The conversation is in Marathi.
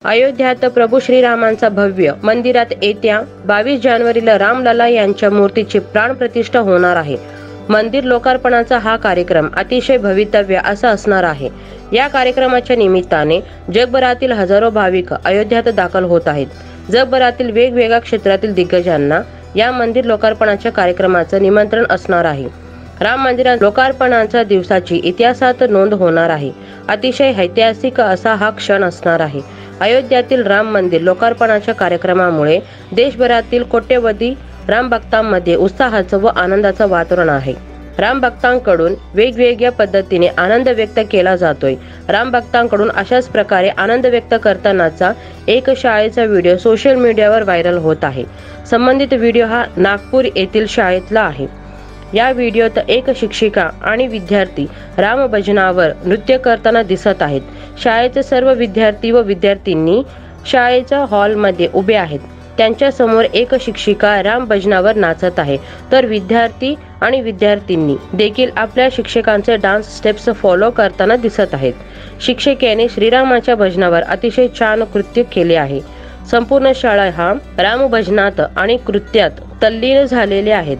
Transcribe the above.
अयोध्यात प्रभू श्रीरामांचा भव्य मंदिरात येत्या 22 जानेवारीला रामलला यांच्या मूर्तीची प्राणप्रतिष्ठा होणार आहे। मंदिर लोकार्पणाचा हा कार्यक्रम अतिशय भव्य असा असणार आहे। या कार्यक्रमाच्या निमित्ताने जगभरातील हजारो भाविक अयोध्यात दाखल होत आहेत। जगभरातील वेगवेगळ्या क्षेत्रातील दिग्गजांना या मंदिर लोकार्पणाच्या कार्यक्रमाचं निमंत्रण असणार आहे। राम मंदिरात लोकार्पणाच्या दिवसाची इतिहासात नोंद होणार आहे। अतिशय ऐतिहासिक असा हा क्षण असणार आहे। अयोध्यातील राम मंदिर लोकार्पणाच्या कार्यक्रमामुळे देशभरातील कोट्यवधी राम भक्तांमध्ये उत्साहाचं व आनंदाचं वातावरण आहे। राम भक्तांकडून वेगवेगळ्या पद्धतीने आनंद व्यक्त केला जातोय। राम भक्तांकडून अशाच प्रकारे आनंद व्यक्त करतानाचा एक शाळेचा व्हिडिओ सोशल मीडियावर व्हायरल होत आहे। संबंधित व्हिडिओ हा नागपूर येथील शाळेतला आहे। या व्हिडिओत एक शिक्षिका आणि विद्यार्थी राम भजनावर नृत्य करताना दिसत आहेत। शाळेचे सर्व विद्यार्थी व विद्यार्थिनी शाळेच्या हॉलमध्ये उभे आहेत। त्यांच्या समोर एक शिक्षिका राम भजनावर नाचत आहे, तर विद्यार्थी आणि विद्यार्थिनी देखील आपल्या शिक्षकांचे डान्स स्टेप्स फॉलो करताना दिसत आहेत। शिक्षिकेने श्रीरामाच्या भजनावर अतिशय छान कृत्य केले आहे। संपूर्ण शाळा हा राम भजनात आणि कृत्यात तल्लीन झालेले आहेत।